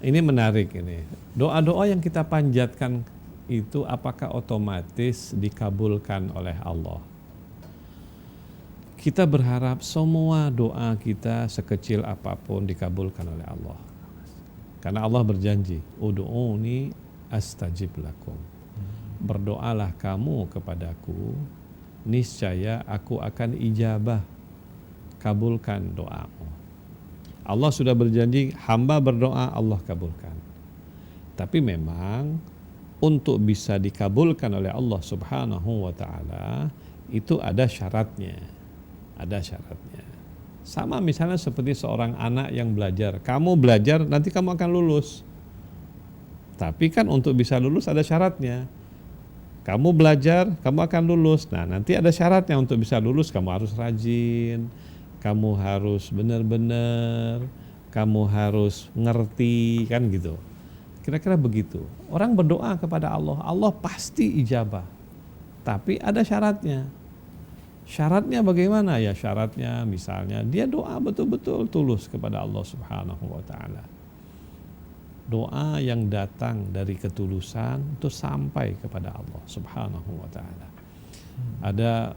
Ini menarik ini. Doa-doa yang kita panjatkan itu apakah otomatis dikabulkan oleh Allah? Kita berharap semua doa kita sekecil apapun dikabulkan oleh Allah. Karena Allah berjanji, ud'uni astajib lakum. Berdoalah kamu kepadaku, niscaya aku akan ijabah, kabulkan doamu. Allah sudah berjanji, hamba berdoa Allah kabulkan. Tapi memang untuk bisa dikabulkan oleh Allah Subhanahu wa taala itu ada syaratnya. Ada syaratnya. Sama misalnya seperti seorang anak yang belajar. Kamu belajar nanti kamu akan lulus. Tapi kan untuk bisa lulus ada syaratnya. Kamu belajar, kamu akan lulus. Nah, nanti ada syaratnya untuk bisa lulus, kamu harus rajin, kamu harus benar-benar, kamu harus ngerti, kan gitu. Kira-kira begitu. Orang berdoa kepada Allah, Allah pasti ijabah. Tapi ada syaratnya. Syaratnya bagaimana? Ya syaratnya misalnya dia doa betul-betul tulus kepada Allah Subhanahu wa taala. Doa yang datang dari ketulusan itu sampai kepada Allah Subhanahu wa taala. Ada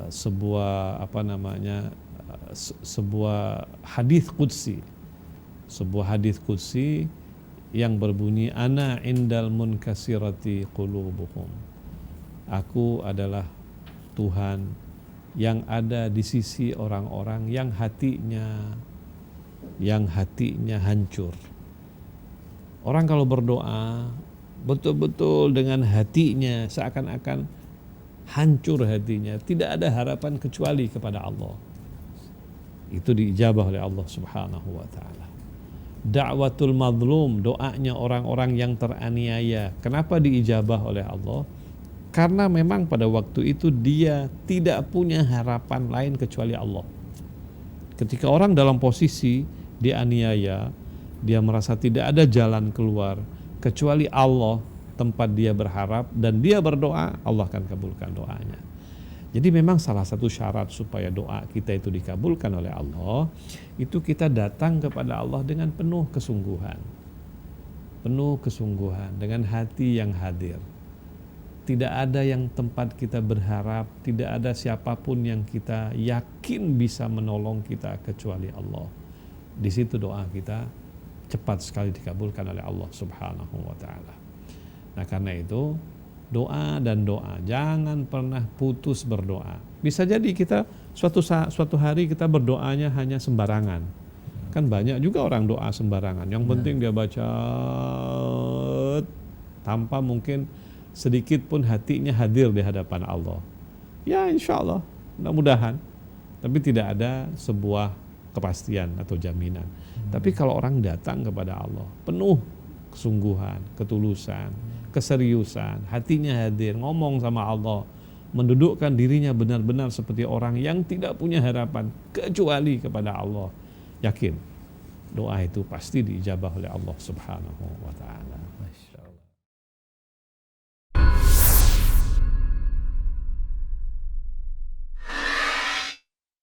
sebuah sebuah hadis qudsi. Sebuah hadis qudsi yang berbunyi ana indal munkasirati qulubuhum. Aku adalah Tuhan yang ada di sisi orang-orang yang hatinya hancur. Orang kalau berdoa betul-betul dengan hatinya seakan-akan hancur hatinya, tidak ada harapan kecuali kepada Allah. Itu diijabah oleh Allah Subhanahu wa taala. Da'watul mazlum, doanya orang-orang yang teraniaya. Kenapa diijabah oleh Allah? Karena memang pada waktu itu dia tidak punya harapan lain kecuali Allah. Ketika orang dalam posisi dianiaya, dia merasa tidak ada jalan keluar kecuali Allah tempat dia berharap, dan dia berdoa, Allah akan kabulkan doanya. Jadi memang salah satu syarat supaya doa kita itu dikabulkan oleh Allah, itu kita datang kepada Allah dengan penuh kesungguhan. Penuh kesungguhan, dengan hati yang hadir. Tidak ada yang tempat kita berharap, tidak ada siapapun yang kita yakin bisa menolong kita kecuali Allah. Di situ doa kita cepat sekali dikabulkan oleh Allah Subhanahu wa taala. Nah, karena itu doa dan doa, jangan pernah putus berdoa. Bisa jadi kita suatu hari kita berdoanya hanya sembarangan. Kan banyak juga orang doa sembarangan. Yang penting dia baca tanpa mungkin sedikit pun hatinya hadir di hadapan Allah. Ya insya Allah, mudah-mudahan. Tapi tidak ada sebuah kepastian atau jaminan. Tapi kalau orang datang kepada Allah, penuh kesungguhan, ketulusan, keseriusan, hatinya hadir, ngomong sama Allah, mendudukkan dirinya benar-benar seperti orang yang tidak punya harapan kecuali kepada Allah. Yakin, doa itu pasti diijabah oleh Allah Subhanahu wa ta'ala.